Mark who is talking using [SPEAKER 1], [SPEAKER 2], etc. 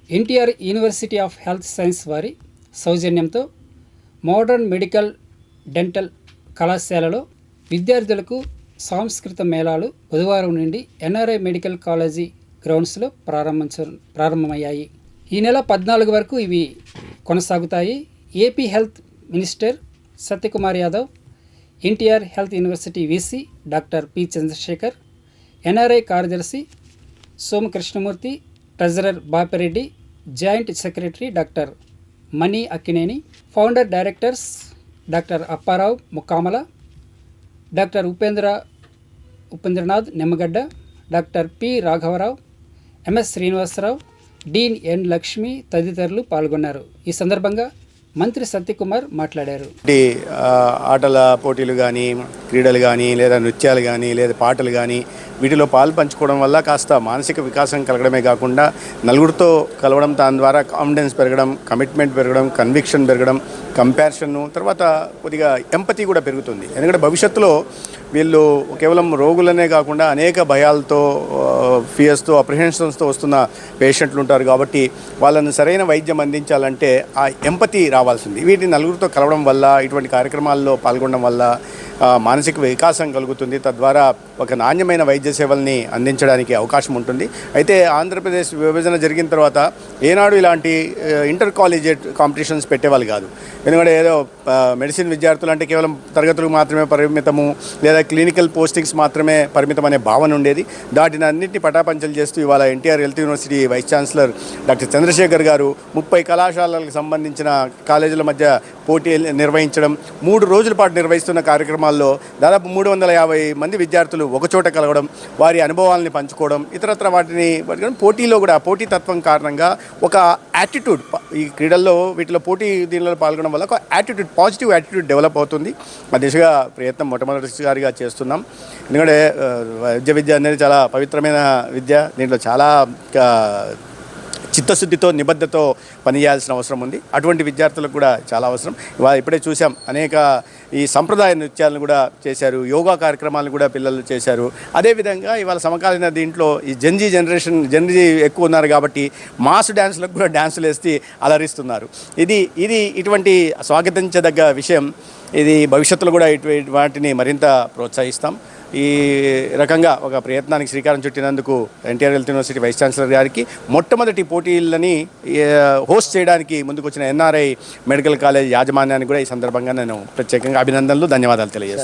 [SPEAKER 1] NTR university of health science వారి సౌజన్యంతో modern medical dental కళాశాలలో విద్యార్థులకు సాంస్కృతిక మేళాలు బుధవారం నుండి ఎన్ఆర్ఐ మెడికల్ కాలేజీ గ్రౌండ్స్లో ప్రారంభమయ్యాయి. ఈ నెల 14 వరకు ఇవి కొనసాగుతాయి. AP health minister Satyakumar Yadav, NTR health university VC doctor P Chandrasekhar, NRI కార్యదర్శి Somakrishnamurthy, treasurer Bapireddy, joint secretary doctor Mani Akkineni, founder directors doctor Apparao Mukkamala, doctor Upendranath Nimmagadda, doctor P రాఘవరావు, MS Srinivasarao, dean N Lakshmi తదితరులు పాల్గొన్నారు. ఈ సందర్భంగా మంత్రి సత్యకుమార్ మాట్లాడారు.
[SPEAKER 2] ఆటల పోటీలు కానీ, క్రీడలు కానీ, లేదా నృత్యాలు కానీ, లేదా పాటలు కానీ వీటిలో పాలు పంచుకోవడం వల్ల కాస్త మానసిక వికాసం కలగడమే కాకుండా నలుగురితో కలవడం, దాని ద్వారా కాన్ఫిడెన్స్ పెరగడం, కమిట్మెంట్ పెరగడం, కన్విక్షన్ పెరగడం, కంపారిజన్, తర్వాత కొద్దిగా ఎంపతి కూడా పెరుగుతుంది. ఎందుకంటే భవిష్యత్తులో వీళ్ళు కేవలం రోగులనే కాకుండా అనేక భయాలతో, ఫియర్స్తో, అప్రిహెన్షన్స్తో వస్తున్న పేషెంట్లు ఉంటారు. కాబట్టి వాళ్ళను సరైన వైద్యం అందించాలంటే ఆ ఎంపతి రావాల్సింది. వీటిని నలుగురితో కలవడం వల్ల, ఇటువంటి కార్యక్రమాల్లో పాల్గొనడం వల్ల మానసిక వికాసం కలుగుతుంది. తద్వారా ఒక నాణ్యమైన వైద్య సేవల్ని అందించడానికి అవకాశం ఉంటుంది. అయితే ఆంధ్రప్రదేశ్ విభజన జరిగిన తర్వాత ఏనాడు ఇలాంటి ఇంటర్ కాలేజియేట్ కాంపిటీషన్స్ పెట్టేవాళ్ళు కాదు. ఎందుకంటే ఏదో మెడిసిన్ విద్యార్థులు అంటే కేవలం తరగతులకు మాత్రమే పరిమితము, లేదా క్లినికల్ పోస్టింగ్స్ మాత్రమే పరిమితం అనే భావన ఉండేది. దాటిని అన్నింటినీ పటాపంచలు చేస్తూ ఇవాళ NTR health university vice chancellor doctor Chandrashekar garu 30 కళాశాలలకు సంబంధించిన కాలేజీల మధ్య పోటీ నిర్వహించడం, 3 రోజుల పాటు నిర్వహిస్తున్న కార్యక్రమాల్లో దాదాపు 350 మంది విద్యార్థులు ఒకచోట కలవడం, వారి అనుభవాలని పంచుకోవడం, ఇతరత్ర వాటిని పోటీలో కూడా పోటీతత్వం కారణంగా ఒక యాటిట్యూడ్, ఈ క్రీడల్లో వీటిలో దీనిలో పాల్గొనడం వల్ల ఒక యాటిట్యూడ్, పాజిటివ్ యాటిట్యూడ్ డెవలప్ అవుతుంది. ఆ దిశగా ప్రయత్నం మొట్టమొదటిసారిగా చేస్తున్నాం. ఎందుకంటే విద్య అనేది చాలా పవిత్రమైన విద్య. దీంట్లో చాలా చిత్తశుద్ధితో, నిబద్ధతో పనిచేయాల్సిన అవసరం ఉంది. అటువంటి విద్యార్థులకు కూడా చాలా అవసరం. ఇవాళ ఇప్పుడే చూసాం, అనేక ఈ సంప్రదాయ నృత్యాలను కూడా చేశారు, యోగా కార్యక్రమాలను కూడా పిల్లలు చేశారు. అదేవిధంగా ఇవాళ సమకాలీన దీంట్లో ఈ జెన్జీ ఎక్కువ ఉన్నారు కాబట్టి మాస్ డ్యాన్సులకు కూడా డ్యాన్సులు వేసి అలరిస్తున్నారు. ఇది ఇటువంటి స్వాగతించదగ్గ విషయం. ఇది భవిష్యత్తులో కూడా వాటిని మరింత ప్రోత్సహిస్తాం. ఈ రకంగా ఒక ప్రయత్నానికి శ్రీకారం చుట్టినందుకు NTR health university vice chancellor గారికి, మొట్టమొదటి పోటీలని హోస్ట్ చేయడానికి ముందుకు వచ్చిన ఎన్ఆర్ఐ మెడికల్ కాలేజ్ యాజమాన్యానికి కూడా ఈ సందర్భంగా నేను ప్రత్యేకంగా అభినందనలు, ధన్యవాదాలు తెలియజేస్తాను.